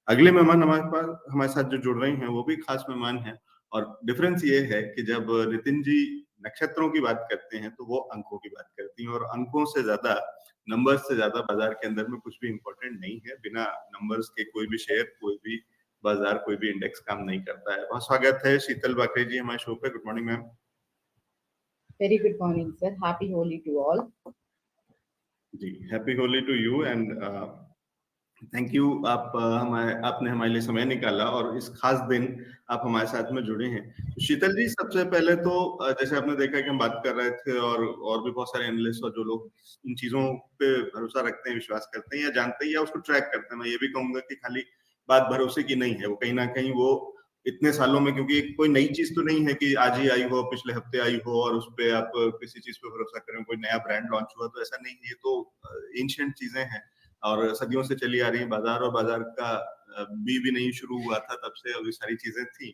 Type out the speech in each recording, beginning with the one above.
अगले मेहमान हमारे साथ जो जुड़ रहे हैं वो भी खास मेहमान हैं और डिफरेंस ये है कि जब नितिन जी नक्षत्रों की बात करते हैं तो वो अंकों की बात करती हैं और अंकों से ज्यादा नंबर्स से ज्यादा बाजार के अंदर में कुछ भी इम्पोर्टेंट नहीं है। बिना नंबर्स के कोई भी शेयर, कोई भी बाजार, कोई भी इंडेक्स काम नहीं करता है। बहुत स्वागत है शीतल बाकरे जी हमारे शो पे। Good morning ma'am. Very good morning sir, happy Holi to all. जी, happy Holi to you and thank you. आपने हमारे लिए समय निकाला और इस खास दिन आप हमारे साथ में जुड़े हैं। तो शीतल जी, सबसे पहले तो जैसे आपने देखा कि हम बात कर रहे थे और भी बहुत सारे एनालिस्ट और जो लोग इन चीजों पे भरोसा रखते हैं, विश्वास करते हैं या जानते हैं या उसको ट्रैक करते हैं, मैं ये भी कहूंगा कि खाली बात भरोसे की नहीं है, वो कहीं ना कहीं वो इतने सालों में, क्योंकि कोई नई चीज तो नहीं है कि आज ही आई हो, पिछले हफ्ते आई हो और उस पर आप किसी चीज पे भरोसा करें। कोई नया ब्रांड लॉन्च हुआ तो ऐसा नहीं है, ये तो एंशिएंट चीजें हैं और सदियों से चली आ रही है। बाजार और बाजार का भी नहीं शुरू हुआ था तब से, और ये सारी चीजें थी।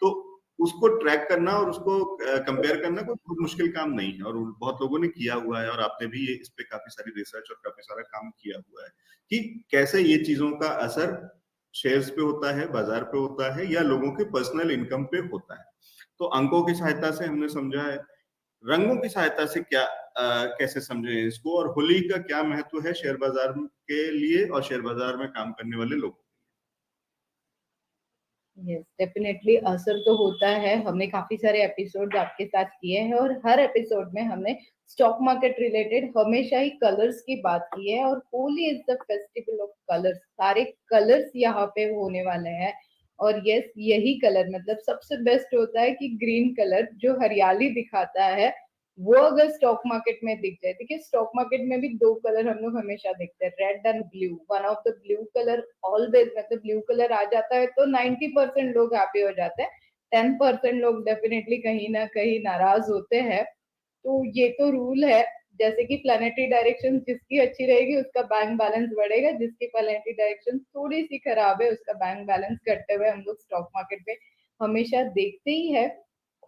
तो उसको ट्रैक करना और उसको कंपेयर करना कोई बहुत मुश्किल काम नहीं है और बहुत लोगों ने किया हुआ है और आपने भी इस पे काफी सारी रिसर्च और काफी सारा काम किया हुआ है कि कैसे ये चीजों का असर शेयर्स पे होता है, बाजार पे होता है या लोगों के पर्सनल इनकम पे होता है। तो अंकों की सहायता से हमने समझा है, रंगों की सहायता से क्या कैसे समझे इसको, और होली का क्या महत्व है शेयर बाजार के लिए और शेयर बाजार में काम करने वाले लोगों। यस, डेफिनेटली असर तो होता है। हमने काफी सारे एपिसोड आपके साथ किए हैं और हर एपिसोड में हमने स्टॉक मार्केट रिलेटेड हमेशा ही कलर्स की बात की है और Holi is the festival of colours. सारे कलर्स यहाँ पे होने वाले हैं और यस, यही कलर मतलब सबसे बेस्ट होता है कि ग्रीन कलर जो हरियाली दिखाता है वो अगर स्टॉक मार्केट में दिख जाए। देखिए, स्टॉक मार्केट में भी दो कलर हम लोग हमेशा देखते हैं, red and blue. One of the blue colour always, मतलब ब्लू कलर आ जाता है तो 90% लोग हैप्पी हो जाते हैं, 10% लोग डेफिनेटली कहीं ना कहीं नाराज होते हैं। तो ये तो रूल है। जैसे कि प्लानिटरी डायरेक्शन जिसकी अच्छी रहेगी उसका बैंक बैलेंस बढ़ेगा, जिसकी प्लानिटरी डायरेक्शन थोड़ी सी खराब है उसका बैंक बैलेंस घटते हुए हम लोग स्टॉक मार्केट में हमेशा देखते ही है।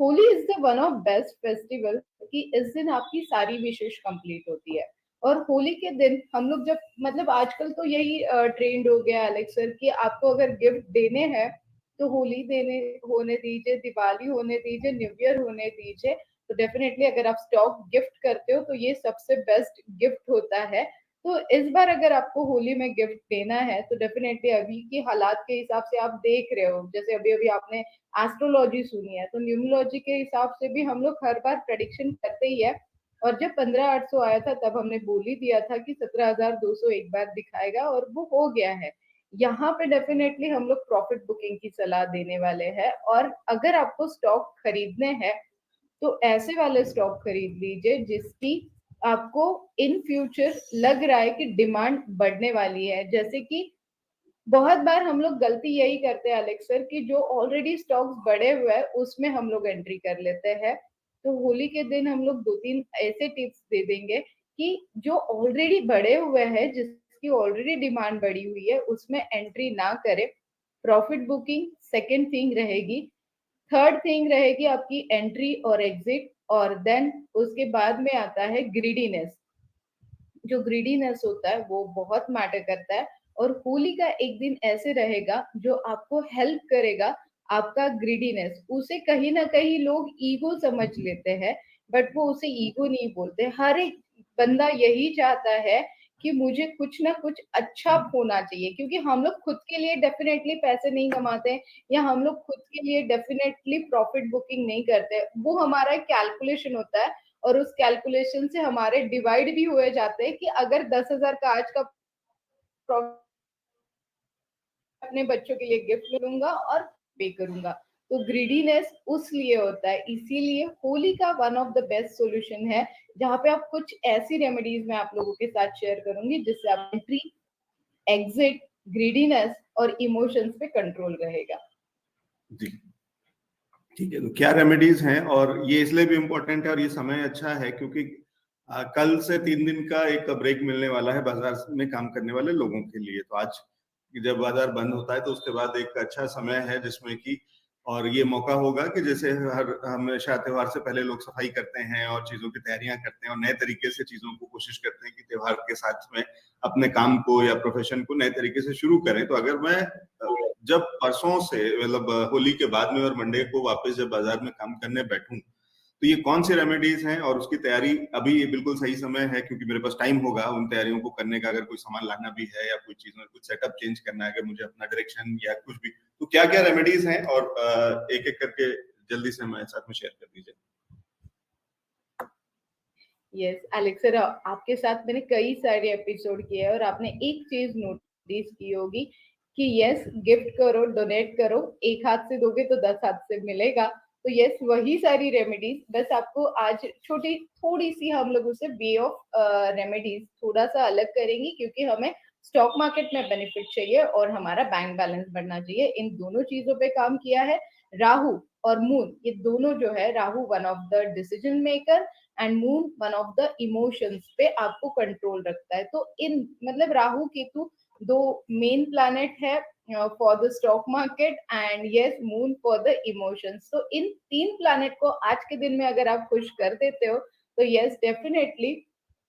Holi is the one of best festival कि इस दिन आपकी सारी विशेष कंप्लीट होती है। और होली के दिन हम लोग जब, मतलब आजकल तो यही ट्रेंड हो गया एलेक्स सर कि आपको अगर गिफ्ट देने हैं तो होली देने होने दीजिए, दिवाली होने दीजिए, न्यू ईयर होने दीजिए। तो डेफिनेटली अगर आप स्टॉक गिफ्ट करते हो तो ये सबसे बेस्ट गिफ्ट होता है। तो इस बार अगर आपको होली में गिफ्ट देना है तो डेफिनेटली अभी की हालात के हिसाब से आप देख रहे हो, जैसे अभी अभी आपने एस्ट्रोलॉजी सुनी है तो न्यूमरोलॉजी के हिसाब से भी हम लोग हर बार प्रेडिक्शन करते ही है। और जब 15,800 आया था तब हमने बोल ही दिया था कि 17,200 एक बार दिखाएगा और वो हो गया है। यहाँ पे डेफिनेटली हम लोग प्रॉफिट बुकिंग की सलाह देने वाले हैं। और अगर आपको स्टॉक खरीदने हैं तो ऐसे वाले स्टॉक खरीद लीजिए जिसकी आपको इन फ्यूचर लग रहा है कि डिमांड बढ़ने वाली है। जैसे कि बहुत बार हम लोग गलती यही करते हैं अलेक्स सर कि जो ऑलरेडी स्टॉक्स बढ़े हुए हैं उसमें हम लोग एंट्री कर लेते हैं। तो होली के दिन हम लोग दो तीन ऐसे टिप्स दे देंगे कि जो ऑलरेडी बढ़े हुए हैं, जिसकी ऑलरेडी डिमांड बढ़ी हुई है, उसमें एंट्री ना करें। प्रॉफिट बुकिंग सेकेंड थिंग रहेगी। थर्ड थिंग रहेगी आपकी एंट्री और एग्जिट। और देन उसके बाद में आता है ग्रीडीनेस। जो ग्रीडीनेस होता है वो बहुत मैटर करता है। और होली का एक दिन ऐसे रहेगा जो आपको हेल्प करेगा। आपका ग्रीडीनेस, उसे कहीं ना कहीं लोग ईगो समझ लेते हैं, बट वो उसे ईगो नहीं बोलते। हर एक बंदा यही चाहता है कि मुझे कुछ ना कुछ अच्छा होना चाहिए, क्योंकि हम लोग खुद के लिए डेफिनेटली पैसे नहीं कमाते हैं या हम लोग खुद के लिए डेफिनेटली प्रॉफिट बुकिंग नहीं करते। वो हमारा कैलकुलेशन होता है और उस कैलकुलेशन से हमारे डिवाइड भी हुए जाते हैं कि अगर 10,000 का आज का अपने बच्चों के लिए गिफ्ट लूंगा और पे करूंगा। तो ग्रीडीनेस उस लिए होता है, इसीलिए होली का one of the best solution है जहाँ पे आप कुछ ऐसी रेमेडीज मैं आप लोगों के साथ शेयर करूंगी जिससे आप एंट्री, एग्जिट, ग्रीडीनेस और इमोशंस पे कंट्रोल रहेगा। जी ठीक है, तो क्या रेमेडीज हैं, और ये इसलिए भी इम्पोर्टेंट है और ये समय अच्छा है क्योंकि कल से 3 दिन का एक ब्रेक मिलने वाला है बाजार में काम करने वाले लोगों के लिए। तो आज जब बाजार बंद होता है तो उसके बाद एक अच्छा समय है जिसमें कि, और ये मौका होगा कि जैसे हमेशा त्योहार से पहले लोग सफाई करते हैं और चीजों की तैयारियां करते हैं और नए तरीके से चीजों को कोशिश करते हैं कि त्योहार के साथ में अपने काम को या प्रोफेशन को नए तरीके से शुरू करें। तो अगर मैं जब परसों से मतलब होली के बाद में और मंडे को वापस जब बाजार में काम करने बैठूं, तो ये कौन सी रेमेडीज हैं और उसकी तैयारी अभी ये बिल्कुल सही समय है, क्योंकि मेरे पास टाइम होगा उन तैयारियों को करने का। अगर कोई सामान लाना भी है या कोई चीज में कुछ सेटअप चेंज करना है, अगर मुझे अपना डायरेक्शन या कुछ भी, तो क्या क्या रेमेडीज हैं और एक एक करके जल्दी से हमारे साथ में शेयर कर दीजिए। यस एलेक्स सर, आपके साथ मैंने कई सारे एपिसोड किए हैं और आपने एक चीज नोटिस की होगी कि यस, गिफ्ट करो, डोनेट करो, एक हाथ से दोगे तो 10 हाथ से मिलेगा। तो यस, वही सारी रेमेडीज, बस आपको आज छोटी थोड़ी सी हम लोग उसे वे ऑफ रेमेडीज थोड़ा सा अलग करेंगे, क्योंकि हमें स्टॉक मार्केट में बेनिफिट चाहिए और हमारा बैंक बैलेंस बढ़ना चाहिए। इन दोनों चीजों पे काम किया है राहु और मून। ये दोनों जो है, Rahu one of the decision maker and moon one of the emotions पे आपको कंट्रोल रखता है। तो इन मतलब राहु केतु दो मेन प्लैनेट है for the stock market and yes moon for the emotions. तो इन तीन प्लैनेट को आज के दिन में अगर आप खुश कर देते हो तो यस डेफिनेटली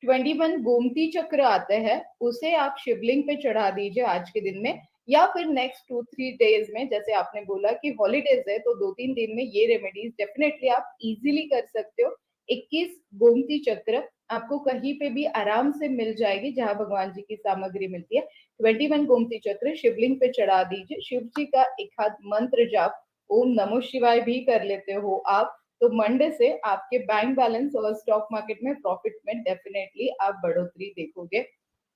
21 गोमती चक्र आते हैं, उसे आप शिवलिंग पे चढ़ा दीजिए आज के दिन में, या फिर नेक्स्ट 2-3 डेज में। जैसे आपने बोला कि हॉलीडेज है तो 2-3 दिन में ये रेमेडीज डेफिनेटली आप इजीली कर सकते हो। 21 गोमती चक्र आपको कहीं पे भी आराम से मिल जाएगी जहां भगवान जी की सामग्री मिलती है। 21 गोमती चक्र शिवलिंग पे चढ़ा दीजिए। शिव जी का एक हाथ मंत्र जाप ओम नमो शिवाय भी कर लेते हो आप, तो मंडे से आपके बैंक बैलेंस और स्टॉक मार्केट में प्रॉफिट में डेफिनेटली आप बढ़ोतरी देखोगे।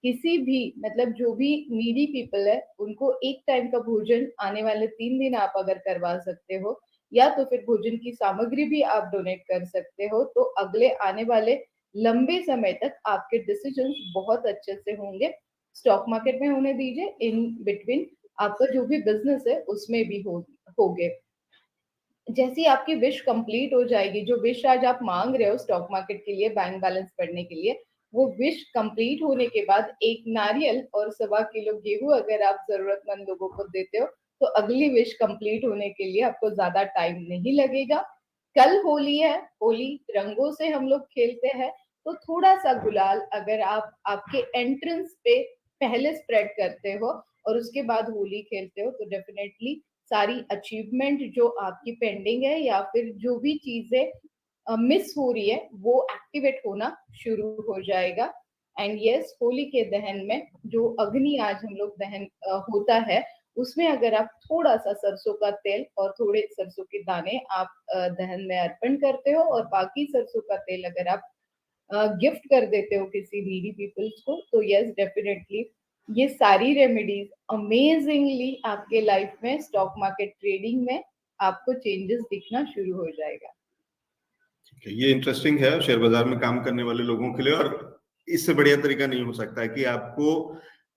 किसी भी मतलब जो भी नीडी पीपल है उनको एक टाइम का भोजन आने वाले 3 दिन आप अगर करवा सकते हो, या तो फिर भोजन की सामग्री भी आप डोनेट कर सकते हो, तो अगले आने वाले लंबे समय तक आपके डिसीजंस बहुत अच्छे से होंगे। स्टॉक मार्केट में होने दीजिए, इन बिटवीन आपका जो भी बिजनेस है उसमें भी होगे। जैसी आपकी विश कंप्लीट हो जाएगी, जो विश आज आप मांग रहे हो स्टॉक मार्केट के लिए, बैंक बैलेंस बढ़ने के लिए, वो विश कंप्लीट होने के बाद एक नारियल और 1.25 किलो गेहूं अगर आप जरूरतमंद लोगों को देते हो तो अगली विश कंप्लीट होने के लिए आपको ज्यादा टाइम नहीं लगेगा। कल होली है, होली रंगों से हम लोग खेलते हैं, तो थोड़ा सा गुलाल अगर आप आपके एंट्रेंस पे पहले स्प्रेड करते हो और उसके बाद होली खेलते हो तो डेफिनेटली सारी अचीवमेंट जो आपकी पेंडिंग है या फिर जो भी चीजें मिस हो रही है वो एक्टिवेट होना शुरू हो जाएगा। एंड यस, होली के दहन में जो अग्नि आज हम लोग दहन होता है, उसमें अगर आप थोड़ा सा सरसों का तेल और थोड़े सरसों के दाने आप दहन में अर्पण करते हो और बाकी सरसों का तेल अगर आप गिफ्ट कर देते हो किसी नीडी पीपल्स को, तो यस डेफिनेटली ये सारी रेमेडीज अमेजिंगली आपके लाइफ में स्टॉक मार्केट ट्रेडिंग में आपको चेंजेस दिखना शुरू हो जाएगा। ये इंटरेस्टिंग है शेयर बाजार में काम करने वाले लोगों के लिए, और इससे बढ़िया तरीका नहीं हो सकता है कि आपको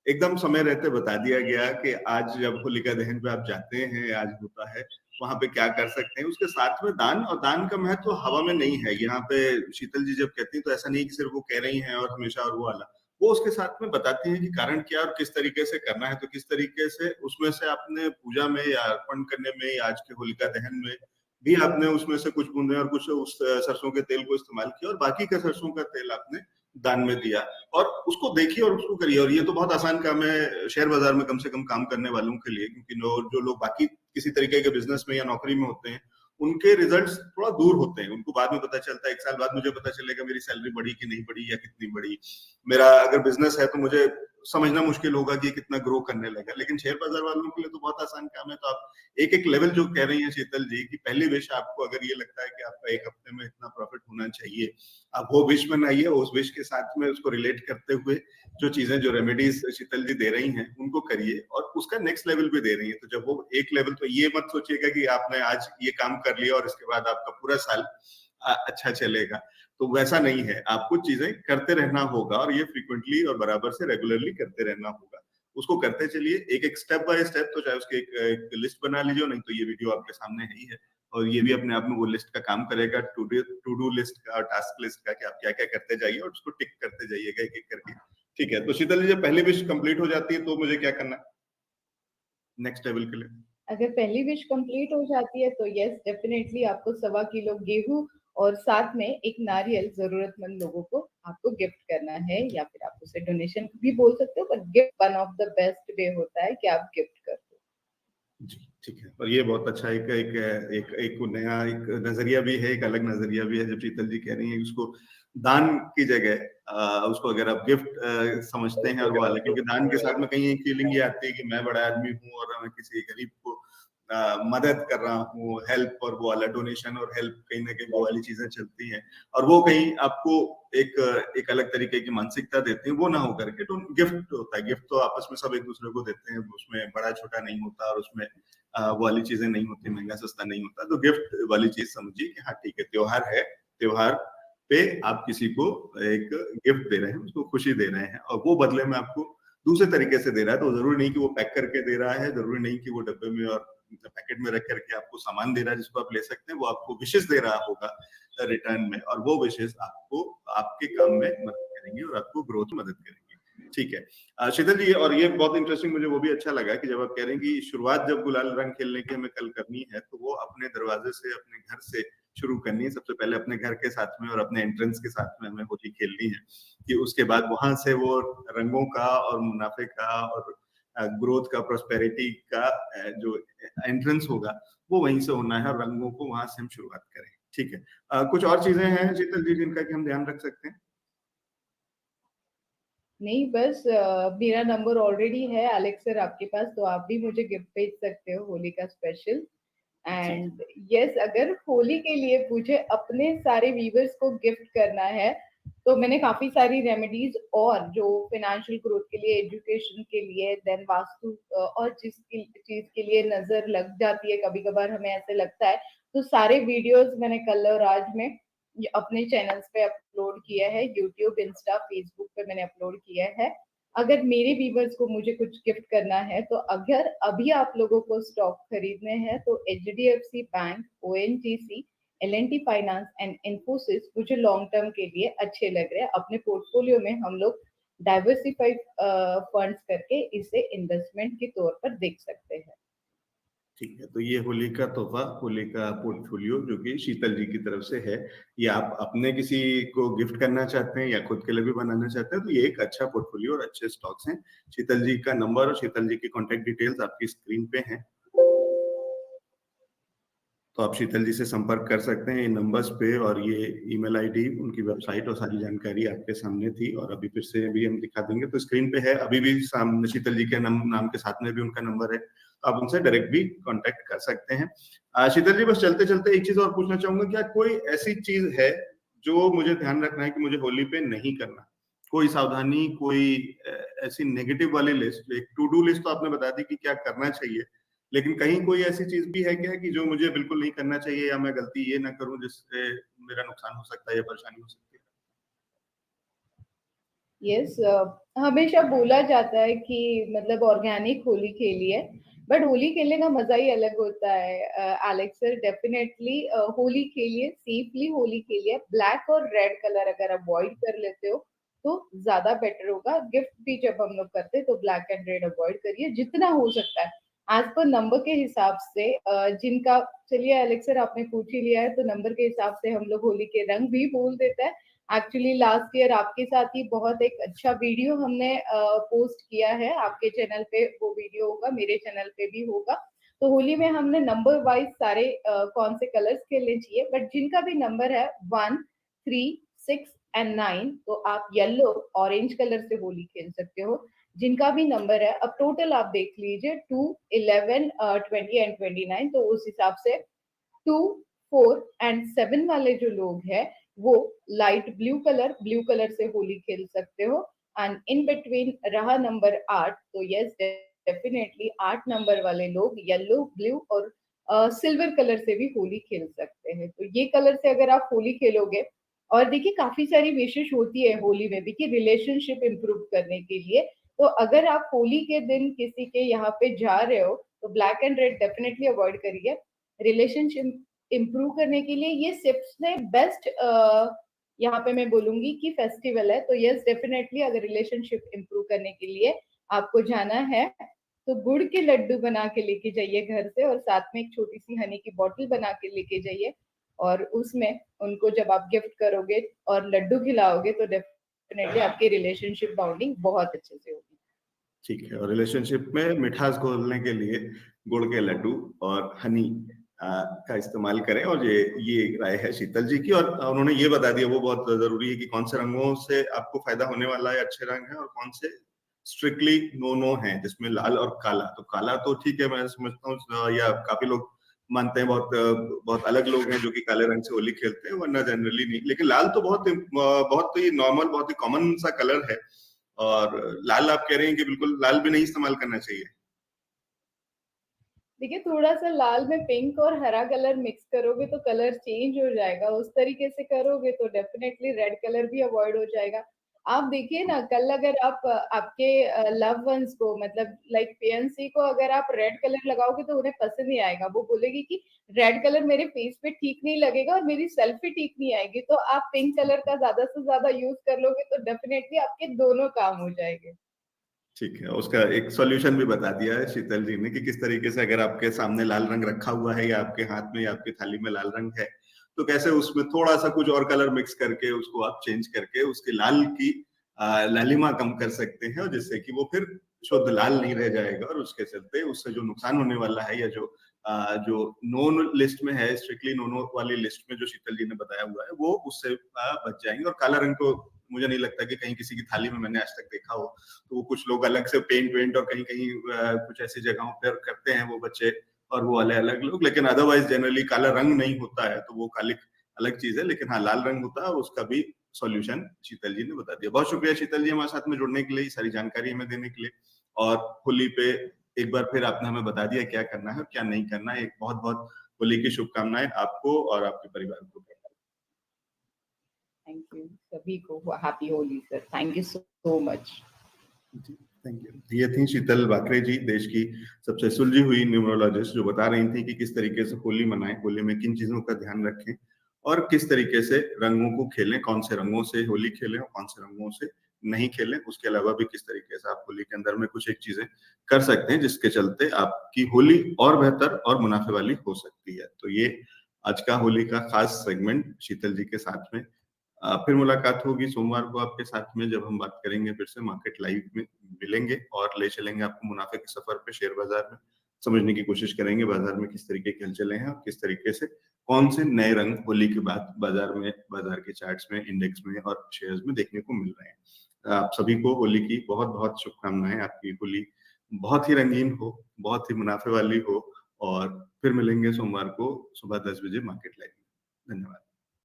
एकदम समय रहते बता दिया गया कि आज जब होलिका दहन पे आप जाते हैं, आज होता है, वहां पे क्या कर सकते हैं। उसके साथ में दान, और दान का महत्व तो हवा में नहीं है। यहाँ पे शीतल जी जब कहती हैं तो ऐसा नहीं कि सिर्फ वो कह रही हैं और हमेशा और वो वाला, वो उसके साथ में बताती हैं कि कारण क्या और किस तरीके से करना है। तो किस तरीके से उसमें से आपने पूजा में या अर्पण करने में या आज के होलिका दहन में भी आपने उसमें से कुछ बूंदे और कुछ उस सरसों के तेल को इस्तेमाल किया और बाकी का सरसों का तेल आपने दान में दिया, और उसको देखिए और उसको करिए। और ये तो बहुत आसान काम है शेयर बाजार में कम से कम काम करने वालों के लिए, क्योंकि जो लोग बाकी किसी तरीके के बिजनेस में या नौकरी में होते हैं उनके रिजल्ट्स थोड़ा दूर होते हैं। उनको बाद में पता चलता है, 1 साल बाद मुझे पता चलेगा मेरी सैलरी बढ़ी कि नहीं बढ़ी या कितनी बढ़ी। मेरा अगर बिजनेस है तो मुझे समझना मुश्किल होगा कि कितना ग्रो करने लगा। लेकिन शेयर बाजार वालों के लिए तो बहुत आसान काम है। तो आप एक एक लेवल जो कह रही हैं शीतल जी की, पहली विश आपको अगर ये लगता है कि आपका एक हफ्ते में इतना प्रॉफिट होना चाहिए, आप वो विश बनाइए। उस विश के साथ में उसको रिलेट करते हुए जो चीजें, जो रेमेडीज शीतल जी दे रही हैं उनको करिए, और उसका नेक्स्ट लेवल भी दे रही है। तो जब वो एक लेवल, तो ये मत सोचिएगा कि आपने आज ये काम कर लिया और इसके बाद आपका पूरा साल अच्छा चलेगा। तो वैसा नहीं है, आपको चीजें करते रहना होगा और ये फ्रीक्वेंटली और बराबर से रेगुलरली करते रहना होगा। उसको करते चलिए एक एक स्टेप बाय स्टेप। तो चाहे उसकी एक लिस्ट बना लीजिए, नहीं तो ये वीडियो आपके सामने है ही है, और ये भी अपने आप में वो लिस्ट का काम करेगा, टू डू लिस्ट का और टास्क लिस्ट का, कि आप क्या क्या करते जाइए और उसको टिक करते जाइएगा एक एक करके। ठीक है, तो शीतल जी जब पहली विश कंप्लीट हो जाती है तो मुझे क्या करना है नेक्स्ट लेवल के लिए? अगर पहली विश कंप्लीट हो जाती है तो यस डेफिनेटली आपको 1.25 किलो गेहूं और साथ में एक नारियल जरूरतमंद लोगों को आपको गिफ्ट करना है, या फिर आप उसे डोनेशन भी बोल सकते हो, but gift one of the best way होता है कि आप गिफ्ट कर दो। ठीक है, और ये बहुत अच्छा एक एक एक एक नया एक नजरिया भी है, एक अलग नजरिया भी है जब शीतल जी कह रही हैं उसको दान की जगह उसको अगर आप गिफ्ट समझते हैं और वो अलग, क्योंकि दान के साथ में कहीं एक फीलिंग ये आती है कि मैं बड़ा आदमी हूँ और मैं किसी गरीब को मदद कर रहा हूँ, हेल्प, और वो वाला डोनेशन और हेल्प कहीं ना कहीं वो वाली चीजें चलती हैं और वो कहीं आपको एक अलग तरीके की मानसिकता देते हैं, वो ना हो करके तो गिफ्ट होता है। गिफ्ट तो आपस में सब एक दूसरे को देते हैं, उसमें बड़ा छोटा नहीं होता और उसमें वो वाली चीजें नहीं होती, महंगा सस्ता नहीं होता। तो गिफ्ट वाली चीज समझिए कि हाँ ठीक है, त्योहार है, त्योहार पे आप किसी को एक गिफ्ट दे रहे हैं, उसको खुशी दे रहे हैं और वो बदले में आपको दूसरे तरीके से दे रहा है। तो जरूरी नहीं कि वो पैक करके दे रहा है, जरूरी नहीं कि वो डब्बे में और पैकेट में रख करके आपको सामान दे रहा है जिसको आप ले सकते हैं। वो आपको विशेष दे रहा होगा रिटर्न में, और वो विशेष आपको आपके काम में मदद करेंगे और आपको ग्रोथ में मदद करेंगे। ठीक है शीतल जी, और ये बहुत इंटरेस्टिंग मुझे वो भी अच्छा लगा कि जब आप कह रहे हैं कि शुरुआत जब गुलाल रंग खेलने की हमें कल करनी है तो वो अपने दरवाजे से, अपने घर से शुरू करनी है। सबसे पहले अपने घर के साथ में और अपने एंट्रेंस के साथ में हमें होली खेलनी है, कि उसके बाद वहां से वो रंगों का और मुनाफे का और ग्रोथ का, प्रोस्पेरिटी का जो एंट्रेंस होगा वो वहीं से होना है और रंगों को वहां से हम शुरुआत करें। ठीक है कुछ और चीजें हैं शीतल जी जिनका कि हम ध्यान रख सकते हैं? नहीं, बस मेरा नंबर ऑलरेडी है एलेक्स सर आपके पास, तो आप भी मुझे गिफ्ट भेज सकते हो होली का स्पेशल। एंड यस, अगर होली के लिए मुझे अपने सारे व्यूवर्स को गिफ्ट करना है तो मैंने काफी सारी रेमेडीज, और जो फाइनेंशियल ग्रोथ के लिए, एजुकेशन के लिए, देन वास्तु और जिस चीज के लिए नजर लग जाती है कभी कभार हमें ऐसे लगता है, तो सारे वीडियोस मैंने कल और आज में अपने चैनल्स पे अपलोड किया है। यूट्यूब, इंस्टा, फेसबुक पे मैंने अपलोड किया है। अगर मेरे व्यूवर्स को मुझे कुछ गिफ्ट करना है तो अगर अभी आप लोगों को स्टॉक खरीदने हैं तो HDFC bank, ONGC, L&T finance and Infosys मुझे लॉन्ग टर्म के लिए अच्छे लग रहे हैं। अपने पोर्टफोलियो में हम लोग डाइवर्सिफाइड फंड्स करके इसे इन्वेस्टमेंट के तौर पर देख सकते हैं। ठीक है, तो ये होली का तोहफा, होली का पोर्टफोलियो जो कि शीतल जी की तरफ से है, ये आप अपने किसी को गिफ्ट करना चाहते हैं या खुद के लिए भी बनाना चाहते हैं तो ये एक अच्छा पोर्टफोलियो और अच्छे स्टॉक्स हैं। शीतल जी का नंबर और शीतल जी की कॉन्टेक्ट डिटेल्स आपकी स्क्रीन पे हैं, तो आप शीतल जी से संपर्क कर सकते हैं इन नंबर्स पे, और ये ईमेल आईडी, उनकी वेबसाइट और सारी जानकारी आपके सामने थी और अभी फिर से भी हम दिखा देंगे। तो स्क्रीन पे है अभी भी सामने, शीतल जी के नाम के साथ में भी उनका नंबर है, तो आप उनसे डायरेक्ट भी कांटेक्ट कर सकते हैं। शीतल जी, बस चलते चलते एक चीज और पूछना चाहूंगा, क्या कोई ऐसी चीज है जो मुझे ध्यान रखना है कि मुझे होली पे नहीं करना? कोई सावधानी, कोई ऐसी नेगेटिव वाली लिस्ट, एक टू डू लिस्ट तो आपने बता दी कि क्या करना चाहिए, लेकिन कहीं कोई ऐसी चीज भी है क्या कि जो मुझे बिल्कुल नहीं करना चाहिए, या मैं गलती ये ना करूं जिससे मेरा नुकसान हो सकता है या परेशानी हो सकती है? यस, हमेशा बोला जाता है कि मतलब ऑर्गेनिक होली खेलिए, बट होली खेलने का मजा ही अलग होता है। एलेक्स सर, डेफिनेटली होली खेलिए, सेफली होली खेलिए। ब्लैक और रेड कलर अगर अवॉइड कर लेते हो तो ज्यादा बेटर होगा। गिफ्ट भी जब हम लोग करते हैं तो ब्लैक एंड रेड अवॉइड करिए जितना हो सकता है। एज पर नंबर के हिसाब से जिनका, चलिए एलेक्स सर आपने पूछ ही लिया है तो नंबर के हिसाब से हम लोग होली के रंग भी बोल देते हैं। एक्चुअली लास्ट ईयर आपके साथ ही बहुत एक अच्छा वीडियो हमने पोस्ट किया है, आपके चैनल पे वो वीडियो होगा, मेरे चैनल पे भी होगा। तो होली में हमने नंबर वाइज सारे कौन से कलर्स खेलने चाहिए, बट जिनका भी नंबर है 1, 3, 6 एंड 9, तो आप येलो, ऑरेंज कलर से होली खेल सकते हो। जिनका भी नंबर है, अब टोटल आप देख लीजिए 2, 11, 20 एंड 29, तो उस हिसाब से 2, 4 एंड 7 वाले जो लोग हैं वो लाइट ब्लू कलर से होली खेल सकते हो। एंड इन बिटवीन रहा नंबर 8, तो यस, डेफिनेटली 8 नंबर वाले लोग येलो, ब्लू और सिल्वर कलर से भी होली खेल सकते हैं। तो ये कलर से अगर आप होली खेलोगे, और देखिए काफी सारी विशेष होती है होली में भी कि रिलेशनशिप इंप्रूव करने के लिए। तो अगर आप होली के दिन किसी के यहाँ पे जा रहे हो तो black and red definitely avoid करिए। रिलेशनशिप इंप्रूव करने के लिए ये सबसे बेस्ट यहाँ पे मैं बोलूंगी कि फेस्टिवल है। तो यस, डेफिनेटली अगर रिलेशनशिप इंप्रूव करने के लिए आपको जाना है तो गुड़ के लड्डू बना के लेके जाइए घर से, और साथ में एक छोटी सी हनी की बोतल बना के लेके जाइए। और उसमें उनको जब आप गिफ्ट करोगे और लड्डू खिलाओगे तो डेफिनेटली आपकी रिलेशनशिप बाउंडिंग बहुत अच्छे से होगी। ठीक है। और रिलेशनशिप में मिठास घोलने के लिए गुड़ के लड्डू और हनी का इस्तेमाल करें, और ये राय है शीतल जी की। और उन्होंने ये बता दिया, वो बहुत जरूरी है, कि कौन से रंगों से आपको फायदा होने वाला है, अच्छे रंग है, और कौन से स्ट्रिक्टली नो नो है, जिसमें लाल और काला। तो काला तो ठीक है, मैं समझता हूँ, या काफी लोग मानते हैं, बहुत अलग लोग हैं जो कि काले रंग से होली खेलते हैं, वरना जनरली नहीं। लेकिन लाल तो बहुत ही नॉर्मल, बहुत ही कॉमन सा कलर है। और लाल आप कह रहे हैं कि बिल्कुल लाल भी नहीं इस्तेमाल करना चाहिए। देखिए, थोड़ा सा लाल में पिंक और हरा कलर मिक्स करोगे तो कलर चेंज हो जाएगा। उस तरीके से करोगे तो डेफिनेटली रेड कलर भी अवॉइड हो जाएगा। आप देखिए ना, कल अगर आप आपके लव वंस को, मतलब लाइक फियांसी को, अगर आप रेड कलर लगाओगे तो उन्हें पसंद नहीं आएगा। वो बोलेगी कि रेड कलर मेरे फेस पे ठीक नहीं लगेगा और मेरी सेल्फी ठीक नहीं आएगी। तो आप पिंक कलर का ज्यादा से ज्यादा यूज कर लोगे तो डेफिनेटली आपके दोनों काम हो जाएंगे। ठीक है, उसका एक सॉल्यूशन भी बता दिया है शीतल जी ने, कि किस तरीके से, अगर आपके सामने लाल रंग रखा हुआ है, या आपके हाथ में या आपकी थाली में लाल रंग है, तो कैसे उसमें थोड़ा सा कुछ और कलर मिक्स करके उसको आप चेंज करके उसके लाल की लालिमा कम कर सकते हैं, और जिससे कि वो फिर शुद्ध लाल नहीं रह जाएगा, और उसके चलते उससे जो नुकसान होने वाला है, या जो नोन लिस्ट में है, स्ट्रिक्टली नोनो वाली लिस्ट में जो शीतल जी ने बताया हुआ है, वो उससे बच जाएंगे। और काला रंग तो मुझे नहीं लगता कि कहीं किसी की थाली में मैंने आज तक देखा हो। तो वो कुछ लोग अलग से पेंट वेंट और कहीं कहीं कुछ ऐसी जगहों पर करते हैं वो बच्चे, और वो वाले अलग लोग। लेकिन अदरवाइज जनरली काला रंग नहीं होता है, तो वो काली अलग चीज है। लेकिन हाँ, लाल रंग होता है, उसका भी सॉल्यूशन शीतल जी ने बता दिया। बहुत शुक्रिया शीतल जी हमारे साथ में जुड़ने के लिए, सारी जानकारी हमें देने के लिए। और होली पे एक बार फिर आपने हमें बता दिया क्या करना है और क्या नहीं करना है। एक बहुत बहुत होली की शुभकामनाएं आपको और आपके परिवार को। थैंक यू सभी को। Happy Holi sir. Thank you so much. Thank you. ये थी शीतल बाकरे जी, देश की सबसे सुलझी हुई न्यूमरोलॉजिस्ट, जो बता रही थी कि किस तरीके से होली मनाएं, होली में किन चीजों का ध्यान रखें, और किस तरीके से रंगों को खेलें, कौन से रंगों से होली खेलें और कौन से रंगों से नहीं खेलें। उसके अलावा भी किस तरीके से आप होली के अंदर में कुछ एक चीजें कर सकते हैं, जिसके चलते आपकी होली और बेहतर और मुनाफे वाली हो सकती है। तो ये आज का होली का खास सेगमेंट शीतल जी के साथ में। फिर मुलाकात होगी सोमवार को आपके साथ में, जब हम बात करेंगे फिर से मार्केट लाइव में मिलेंगे, और ले चलेंगे आपको मुनाफे के सफर पे, शेयर बाजार में समझने की कोशिश करेंगे बाजार में किस तरीके के हलचलें हैं, और किस तरीके से कौन से नए रंग होली के बाद बाजार में, बाजार के चार्ट्स में, इंडेक्स में और शेयर्स में देखने को मिल रहे हैं। आप सभी को होली की बहुत बहुत शुभकामनाएं। आपकी होली बहुत ही रंगीन हो, बहुत ही मुनाफे वाली हो, और फिर मिलेंगे सोमवार को सुबह 10 बजे मार्केट लाइव में। धन्यवाद।